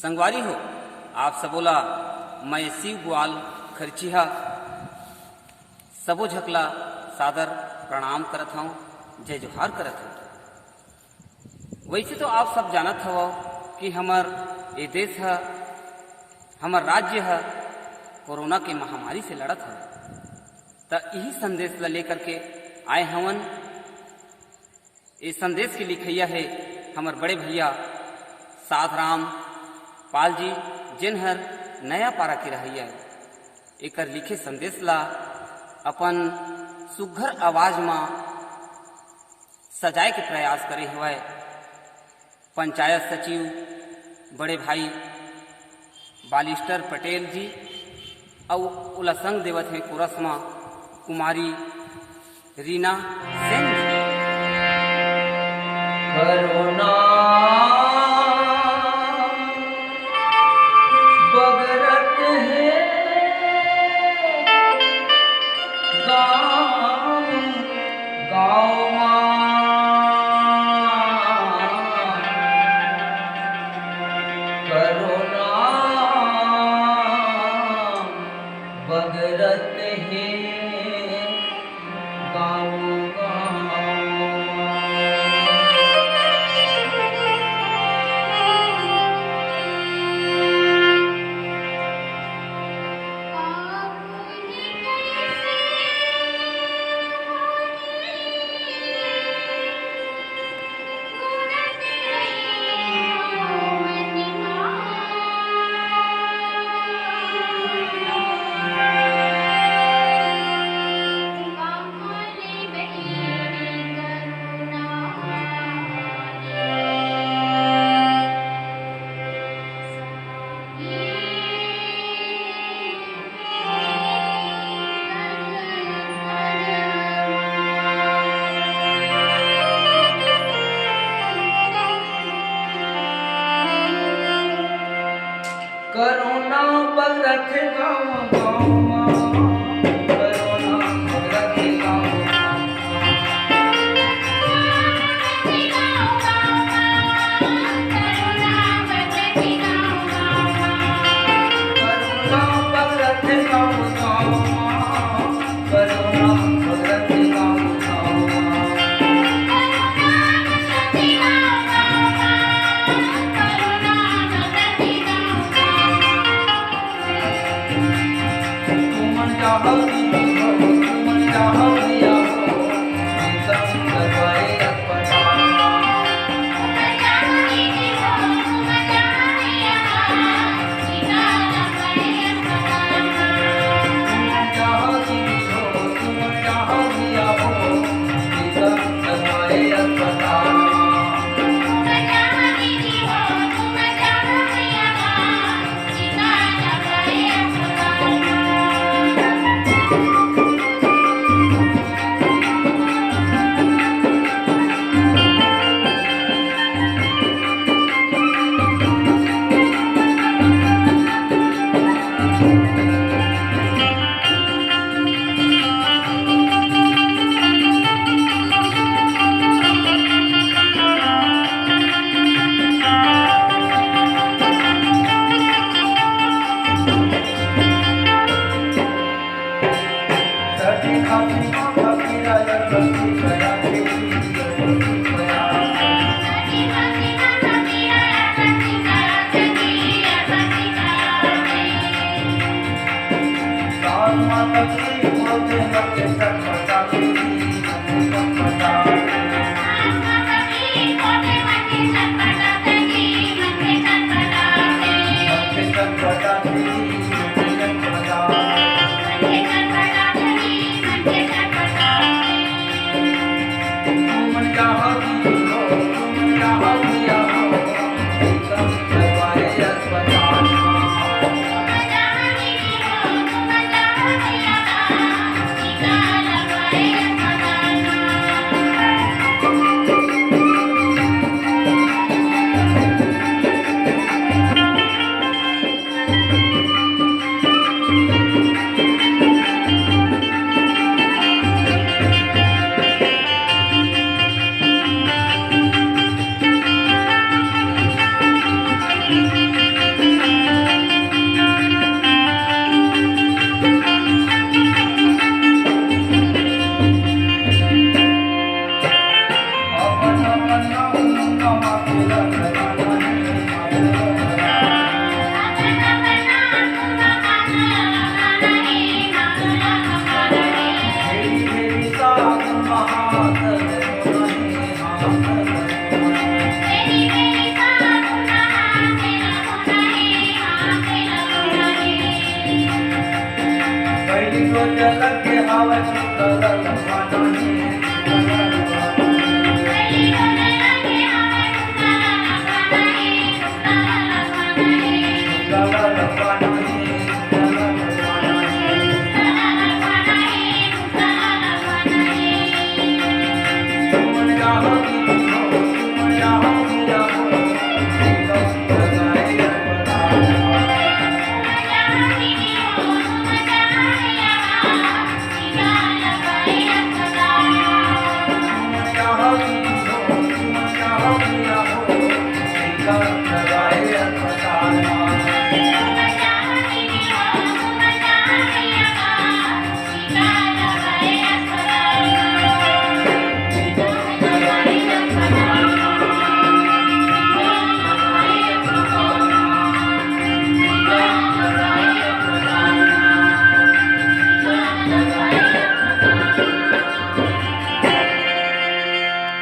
संगवारी हो आप सबोला मैं शिव ग्वाल खर्चिहा सबो झकला सादर प्रणाम करत हूँ, जय जोहार करत हूँ। वैसे तो आप सब जानत हो कि हमार ये देश है, हमार राज्य है कोरोना के महामारी से लड़त है। तो यही संदेश ला लेकर के आए हवन। इस संदेश के लिखैया है हमार बड़े भैया साधराम पाल जी, जिनहर नया पारा के रहैया एक लिखे संदेश ला अपन सुघर आवाज में सजाए के प्रयास करे हुए पंचायत सचिव बड़े भाई बालिस्टर पटेल जी और उला संग देवत है कोरस में कुमारी रीना सेन जी। करुणा बगरत है गाँव गाँव करुणा बगरत है गाँव करुणा बगरत गाँव गाँव करुणा बगरत गाँव करुणा बगरत गाँव गाँव करुणा बगरत गाँव लगे हवा चितल मनने